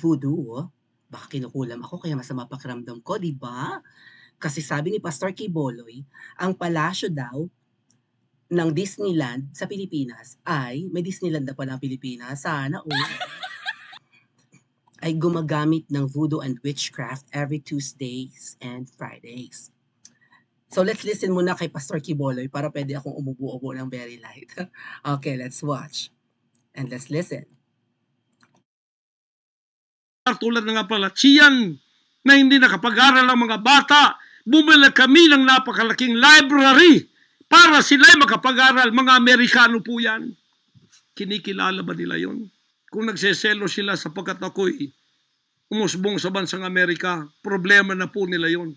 voodoo, baka kinukulam ako kaya masama pakiramdam ko, 'di ba? Kasi sabi ni Pastor Quiboloy, ang palasyo daw ng Disneyland sa Pilipinas ay may Disneyland na pala ang Pilipinas, sana all, ay gumagamit ng voodoo and witchcraft every Tuesdays and Fridays. So let's listen muna kay Pastor Quiboloy para pwede akong umubo-ubo ng very light. Okay, let's watch and let's listen. Tulad ng Appalachian na hindi nakapag-aral ang mga bata, bumili kami ng napakalaking library para sila'y makapag-aral. Mga Amerikano po yan. Kinikilala ba nila yon? Kung nagseselo sila sapagkat ako'y umusbong sa bansang Amerika, problema na po nila yon.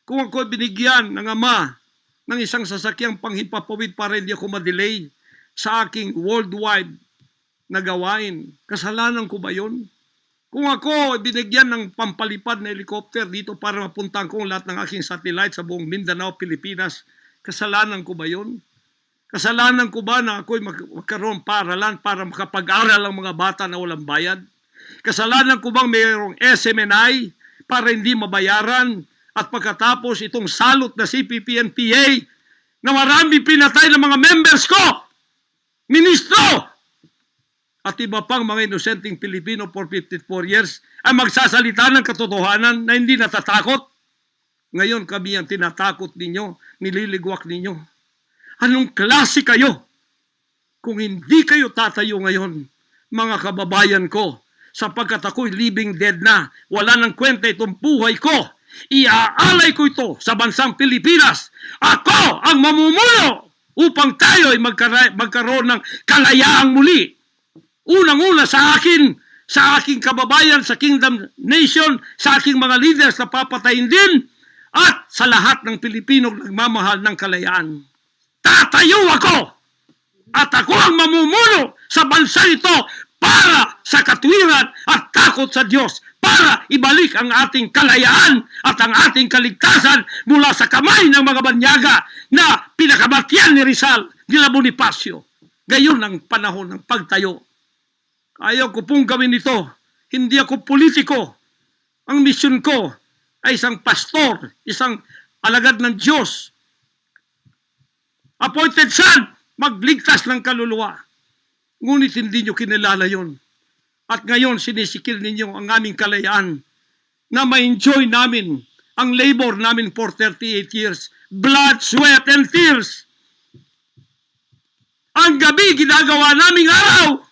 Kung ako'y binigyan ng ama ng isang sasakyang panghimpapawid para hindi ako madelay sa aking worldwide na gawain, kasalanan ko ba yon? Kung ako binigyan ng pampalipad na helicopter dito para mapuntahan ko lahat ng aking satellite sa buong Mindanao, Pilipinas, kasalanan ko ba yun? Kasalanan ko ba na ako'y magkaroon paaralan para makapag-aral ang mga bata na walang bayad? Kasalanan ko bang mayroong SMNI para hindi mabayaran? At pagkatapos itong salot na CPP-NPA na marami pinatay ng mga members ko, ministro, at iba pang mga inosenteng Pilipino for 54 years ay magsasalita ng katotohanan na hindi natatakot. Ngayon kami ang tinatakot ninyo, nililigwak ninyo. Anong klase kayo? Kung hindi kayo tatayo ngayon, mga kababayan ko, sapagkat ako'y living dead na, wala nang kwenta itong buhay ko, iaalay ko ito sa bansang Pilipinas. Ako ang mamumuno upang tayo ay magkaroon ng kalayaang muli. Unang-una sa akin, sa aking kababayan, sa Kingdom Nation, sa aking mga leaders na papatayin din, at sa lahat ng Pilipino nagmamahal ng kalayaan. Tatayo ako! At ako ang mamumuno sa bansa ito para sa katwiran at takot sa Diyos, para ibalik ang ating kalayaan at ang ating kaligtasan mula sa kamay ng mga banyaga na pinakamatyan ni Rizal, nila Bonifacio. Gayon ang panahon ng pagtayo. Ayaw ko pong gawin ito. Hindi ako politiko. Ang misyon ko ay isang pastor, isang alagad ng Diyos. Appointed son, magligtas ng kaluluwa. Ngunit hindi nyo kinilala yon. At ngayon sinisikil ninyo ang aming kalayaan na ma-enjoy namin ang labor namin for 38 years. Blood, sweat, and tears. Ang gabi ginagawa naming araw.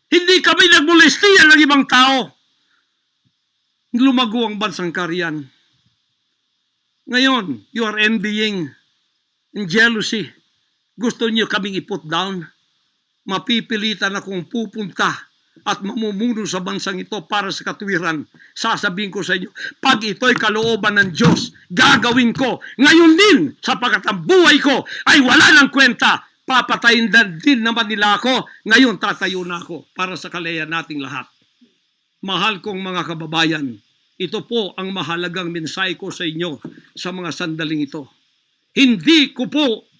Hindi kami nagmolestiyan ng ibang tao. Lumago ang bansang Kariyan. Ngayon, you are envying and jealousy. Gusto niyo kaming i-put down. Mapipilitan akong pupunta at mamumuno sa bansang ito para sa katwiran. Sasabihin ko sa inyo, pag ito'y kalooban ng Diyos, gagawin ko. Ngayon din, sapagkat ang buhay ko ay wala ng kwenta. Papatayin din naman nila ako. Ngayon tatayo na ako para sa kalayaan nating lahat. Mahal kong mga kababayan, ito po ang mahalagang mensahe ko sa inyo sa mga sandaling ito. Hindi ko po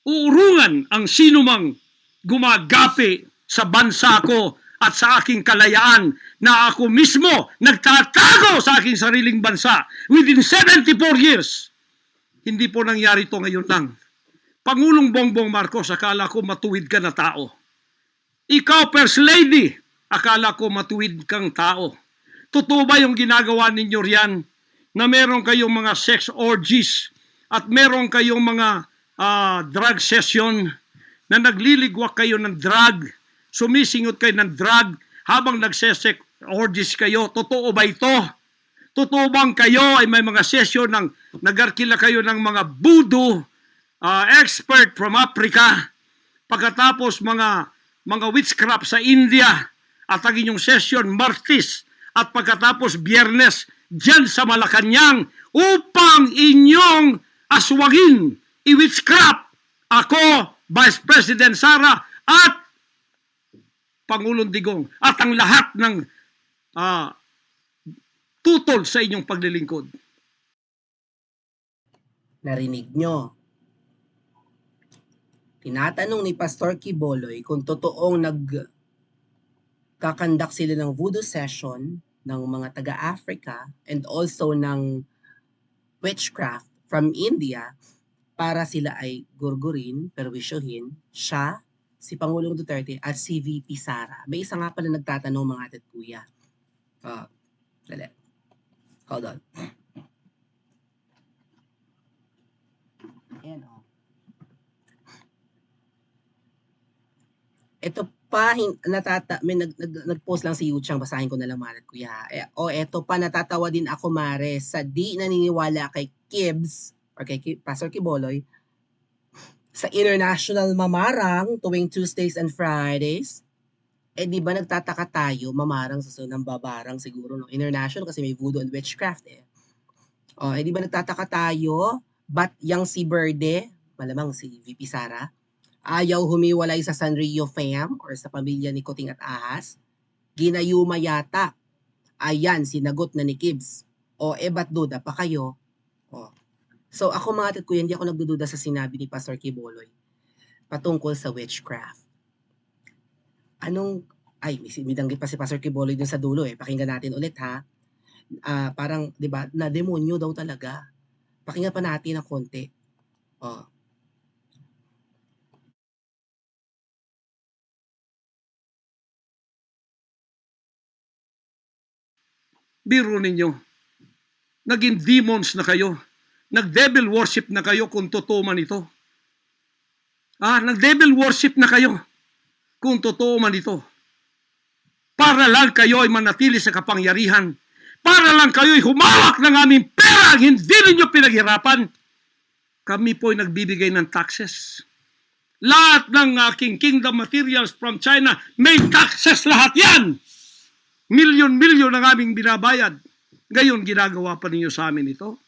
uurungan ang sinumang gumagapi sa bansa ko at sa aking kalayaan na ako mismo nagtatago sa aking sariling bansa within 74 years. Hindi po nangyari ito ngayon lang. Pangulong Bongbong Marcos, akala ko matuwid ka na tao. Ikaw, First Lady, akala ko matuwid kang tao. Totoo ba yung ginagawa ninyo riyan na meron kayong mga sex orgies at meron kayong mga drug session na nagliligwak kayo ng drug, sumisingot kayo ng drug habang nagsesex orgies kayo? Totoo ba ito? Totoo bang kayo ay may mga session ng nagarkila kayo ng mga voodoo expert from Africa, pagkatapos mga witchcraft sa India, at ang inyong session Martes, at pagkatapos Biyernes dyan sa Malacanang upang inyong aswagin, i-witchcraft ako, Vice President Sara, at Pangulong Digong, at ang lahat ng tutol sa inyong paglilingkod. Narinig nyo. Tinatanong ni Pastor Quiboloy kung totoong kakandak sila ng voodoo session ng mga taga-Africa and also ng witchcraft from India para sila ay gurgurin, perwisyuhin, siya, si Pangulong Duterte at si VP Sara. May isa nga pala nagtatanong mga ate at kuya. Dali. Hold on. Ayan o. Ito pa, may nag-post lang si Yuchang, basahin ko na lang mga ate at kuya. Eto pa, natatawa din ako mare sa di naniniwala kay Kibs or kay Pastor Kiboloy sa international mamarang tuwing Tuesdays and Fridays. Di ba nagtataka tayo, mamarang sa ng babarang siguro, no? International kasi may voodoo and witchcraft eh. Di ba nagtataka tayo, ba't yang si Berde, malamang si VP Sara, ayaw humiwalay sa Sanrio fam or sa pamilya ni Kuting at Ahas? Ginayuma yata. Ayan, sinagot na ni Kibs. Ba't duda pa kayo? So ako mga tat kuya, hindi ako nagdududa sa sinabi ni Pastor Kiboloy patungkol sa witchcraft. May danggit pa si Pastor Kiboloy dun sa dulo eh. Pakinggan natin ulit ha. Parang, di ba, na demonyo daw talaga. Pakinggan pa natin ng konti. Biro ninyo, naging demons na kayo. Nag-devil worship na kayo kung totoo man ito. Nag-devil worship na kayo kung totoo man ito. Para lang kayo ay manatili sa kapangyarihan. Para lang kayo ay humawak ng aming pera ang hindi ninyo pinaghirapan. Kami po ay nagbibigay ng taxes. Lahat ng aking kingdom materials from China, may taxes lahat yan. Milyon-milyon ang aming binabayad. Ngayon, ginagawa pa ninyo sa amin ito.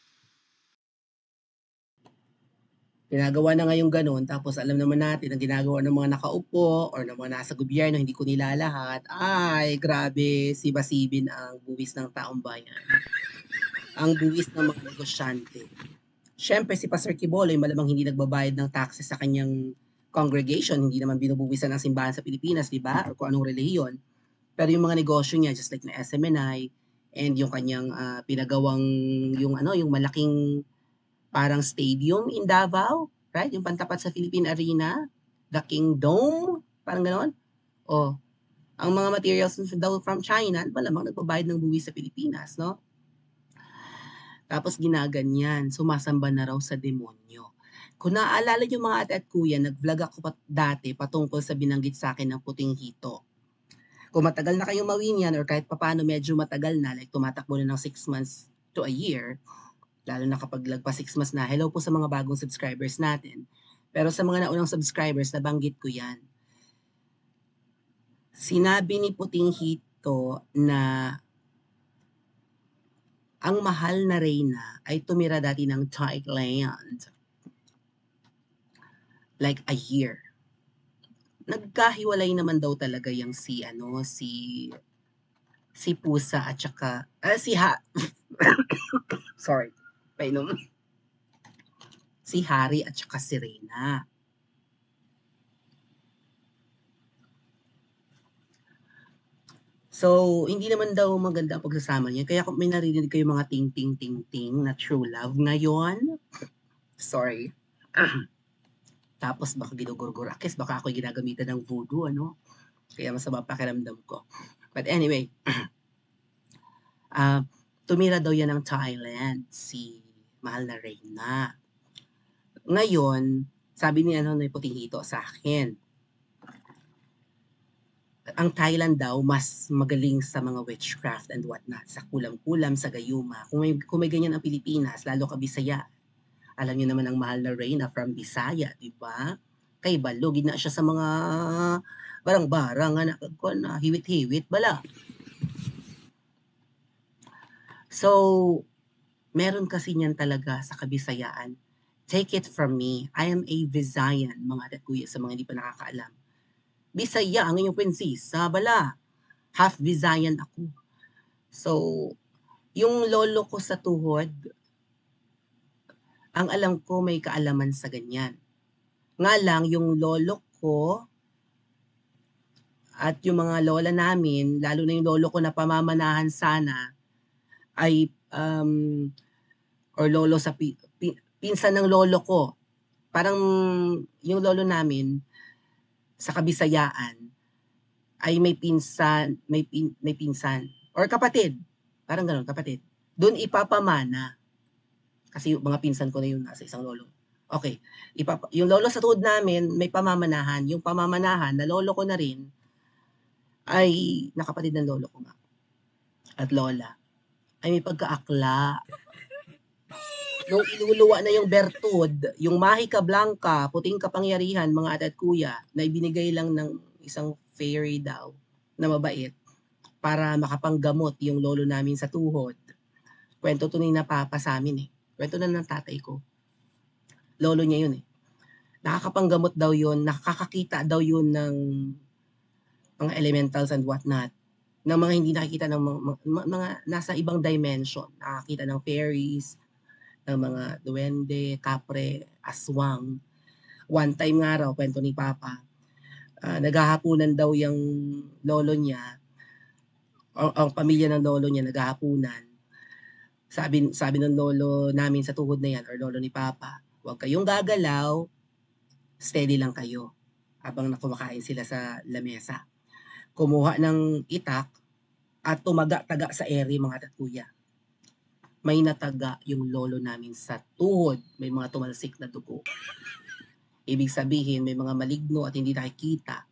Ginagawa na ngayong ganun, tapos alam naman natin ang ginagawa ng mga nakaupo or ng mga nasa gobyerno, hindi ko nila lahat. Ay, grabe, siba-sibin ang buwis ng taong bayan. Ang buwis ng mga negosyante. Siyempre, si Pastor Kiboloy malamang hindi nagbabayad ng taxes sa kanyang congregation, hindi naman binubuwisan ng simbahan sa Pilipinas, di ba? Or kung anong relihiyon. Pero yung mga negosyo niya, just like na SMNI, and yung kanyang pinagawang, yung malaking parang stadium in Davao, right? Yung pantapat sa Philippine Arena, the Kingdom, parang gano'n. Ang mga materials daw from China, malamang nagbabayad ng buwis sa Pilipinas, no? Tapos ginaganyan, sumasamba na raw sa demonyo. Kung naaalala niyo mga ate at kuya, nag-vlog ako dati patungkol sa binanggit sa akin ng puting hito. Kung matagal na kayong mawin yan or kahit papano medyo matagal na, like tumatakbo na ng 6 months to a year, lalo na kapag lagpas 6 months na, hello po sa mga bagong subscribers natin. Pero sa mga naunang subscribers, nabanggit ko yan. Sinabi ni Puting Hito na ang mahal na reyna ay tumira dati ng Thailand. Like a year. Nagkahiwalay naman daw talaga yung si Pusa at saka sorry, painom. Si Hari at saka si Reyna. So, hindi naman daw maganda ang pagsasama niya. Kaya kung may narinig kayo mga ting-ting-ting-ting na true love ngayon, sorry. Tapos baka ginugurgurakis, baka ako ginagamitan ng voodoo, ano? Kaya masama pakiramdam ko. But anyway, tumira daw yan ng Thailand, si mahal na Reyna. Ngayon, sabi ni Puting Hito sa akin, ang Thailand daw mas magaling sa mga witchcraft and whatnot, sa kulam-kulam, sa gayuma. Kung may ganyan ang Pilipinas, lalo ka Bisaya. Alam niyo naman ang mahal na Reyna from Bisaya, di ba? Kay balog na siya sa mga barang-barang na hiwit-hiwit bala. So, meron kasi niyan talaga sa Kabisayaan. Take it from me, I am a Visayan, mga ate at kuya, sa mga hindi pa nakakaalam. Bisaya ang inyong prinsesa, bala. Half Visayan ako. So, yung lolo ko sa tuhod, ang alam ko may kaalaman sa ganyan. Nga lang, yung lolo ko, At yung mga lola namin, lalo na yung lolo ko na pamamanahan sana ay, or lolo sa pinsan ng lolo ko. Parang yung lolo namin sa Kabisayaan ay may pinsan or kapatid, parang gano'n, kapatid. Do'n ipapamana, kasi yung mga pinsan ko na yung nasa isang lolo. Okay, yung lolo sa tuhod namin may pamamanahan, yung pamamanahan na lolo ko na rin ay na kapatid ng lolo ko nga at lola, ay may pagkaakla. Nung iluluwa na yung bertud, yung Mahika Blanca, puting kapangyarihan, mga ate at kuya, na ibinigay lang ng isang fairy daw na mabait para makapanggamot yung lolo namin sa tuhod. Kwento to ni na papa sa amin eh. Kwento na ng tatay ko. Lolo niya yun eh. Nakakapanggamot daw yun, nakakakita daw yun ng mga elementals and whatnot, ng mga hindi nakikita ng mga nasa ibang dimension. Nakakita ng fairies, ng mga duwende, kapre, aswang. One time nga raw, kwento ni Papa, naghahapunan daw yung lolo niya, ang pamilya ng lolo niya naghahapunan. Sabi ng lolo namin sa tuhod na yan, or lolo ni Papa, huwag kayong gagalaw, steady lang kayo habang kumakain sila sa lamesa. Kumuha ng itak at tumaga-taga sa ere, mga tatkuya. May nataga yung lolo namin sa tuhod, may mga tumalsik na dugo. Ibig sabihin, may mga maligno at hindi nakikita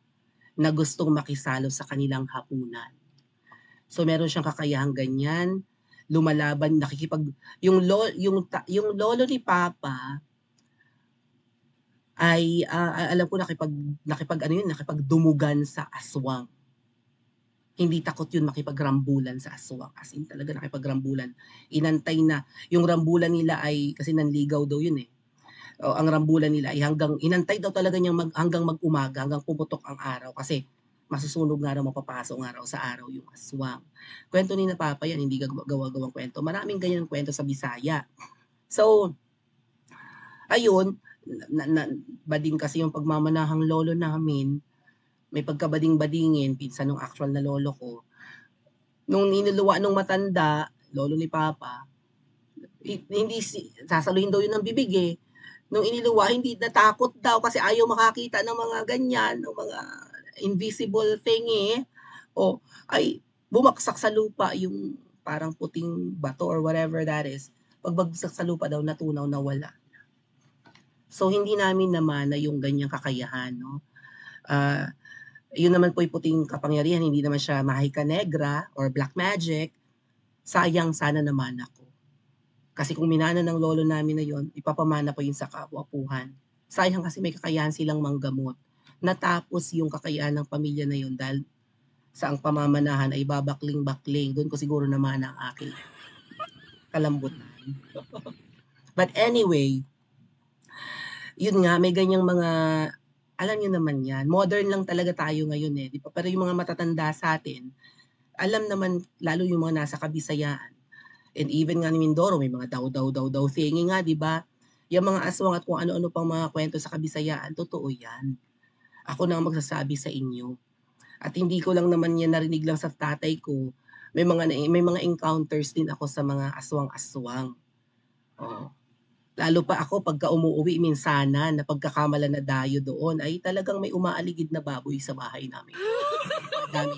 na gustong makisalo sa kanilang hapunan. So meron siyang kakayahang ganyan, lumalaban, yung lolo ni Papa ay alam ko nakipagdumugan sa aswang. Hindi takot yun makipagrambulan sa aswang. As in talaga nakipagrambulan. Inantay na. Yung rambulan nila ay, kasi nanligaw daw yun eh. O, ang rambulan nila ay inantay daw talaga niyang hanggang mag-umaga, hanggang pumutok ang araw. Kasi masusunog nga raw, mapapasok nga raw sa araw yung aswang. Kwento ni na Papa yan, hindi gawa-gawang kwento. Maraming ganyan kwento sa Bisaya. So, ayun, bading kasi yung pagmamanahang lolo namin, may pagkabading-badingin, pinsan ng actual na lolo ko. Nung inuluwa nung matanda, lolo ni Papa, hindi sasaluhin daw yun ng bibig eh. Nung iniluwa, hindi natakot daw kasi ayaw makakita ng mga ganyan, ng mga invisible thing eh. O ay bumaksak sa lupa yung parang puting bato or whatever that is. Pagbagsak sa lupa daw, natunaw, nawala. So hindi namin naman na yung ganyang kakayahan, no? Yun naman po yung puting kapangyarihan, hindi naman siya mahika negra or black magic. Sayang sana naman ako. Kasi kung minana ng lolo namin na yun, ipapamana ko yun sa kapwa-apuhan. Sayang kasi may kakayahan silang manggamot. Natapos yung kakayahan ng pamilya na yun dahil sa ang pamamanahan ay babakling-bakling. Doon ko siguro naman ang aking kalambutan. But anyway, yun nga, may ganyang mga, alam niyo naman yan, modern lang talaga tayo ngayon eh, di ba? Pero yung mga matatanda sa atin, alam naman, lalo yung mga nasa Kabisayaan, and even nga ni Mindoro, may mga daw thingy nga, di ba? Yung mga aswang at kung ano-ano pang mga kwento sa Kabisayaan, totoo yan. Ako na magsasabi sa inyo. At hindi ko lang naman yan narinig lang sa tatay ko. May mga encounters din ako sa mga aswang-aswang. Oh. Lalo pa ako pagka umuuwi minsanan na pagkakamala na dayo doon ay talagang may umaaligid na baboy sa bahay namin. Madami.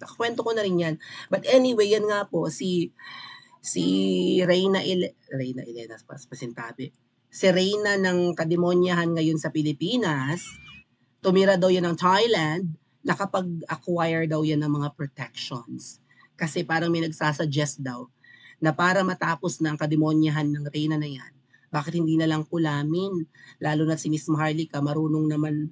Nakakwento ko na rin yan. But anyway, yan nga po, si Reyna Elena Pasintabi. Si Reyna ng kademonyahan ngayon sa Pilipinas, tumira daw yan ng Thailand, nakapag-acquire daw yan ng mga protections. Kasi parang may nagsasuggest daw na para matapos na ang kademonyahan ng Reyna na yan, bakit hindi na lang kulamin? Lalo na si Miss Maharlika, marunong naman,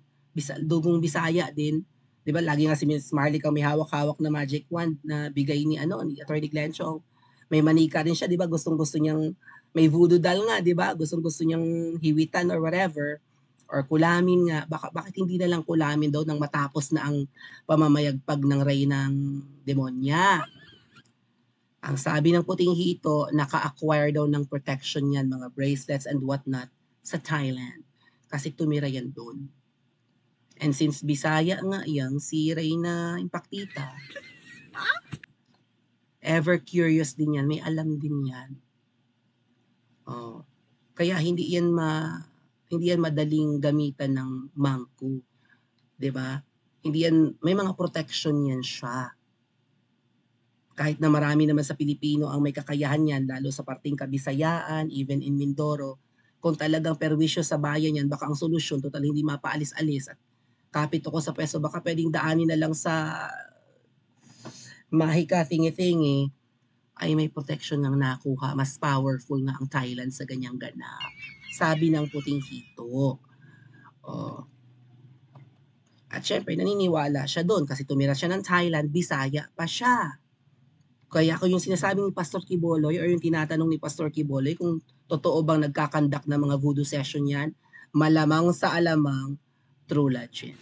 dugong Bisaya din. Di ba, lagi nga si Miss Maharlika may hawak-hawak na magic wand na bigay ni Atty. Glenchong. May manika rin siya, di ba? Gustong-gusto niyang, may voodoo doll nga, di ba? Gustong-gusto niyang hiwitan or whatever. Or kulamin nga. Bakit hindi na lang kulamin daw nang matapos na ang pamamayagpag ng Reynang Demonya? Ang sabi ng puting hito, naka-acquire daw ng protection yan, mga bracelets and whatnot, sa Thailand. Kasi tumira yan doon. And since Bisaya nga yang si Reyna Impactita, ever curious din yan, may alam din yan. Oh. Kaya hindi yan madaling gamitan ng mangku, 'di ba? Hindi yan, may mga protection yan siya. Kahit na marami naman sa Pilipino ang may kakayahan yan, lalo sa parting Kabisayaan, even in Mindoro, kung talagang perwisyo sa bayan yan, baka ang solusyon, total hindi mapaalis-alis at kapit ako sa pwesto, baka pwedeng daanin na lang sa mahika tingi-tingi, ay may protection ng nakuha. Mas powerful nga ang Thailand sa ganyang ganap. Sabi ng puting hito. Oh. At syempre, naniniwala siya doon kasi tumira siya ng Thailand, Bisaya pa siya. Kaya kung yung sinasabi ni Pastor Quiboloy or yung tinatanong ni Pastor Quiboloy kung totoo bang nagkakandak ng mga voodoo session yan, malamang sa alamang, true legend.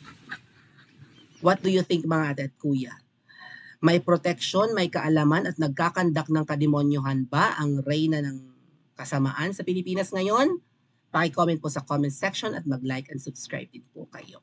What do you think mga ate at kuya? May protection, may kaalaman at nagkakandak ng kademonyohan ba ang reyna ng kasamaan sa Pilipinas ngayon? Paki-comment po sa comment section at mag-like and subscribe din po kayo.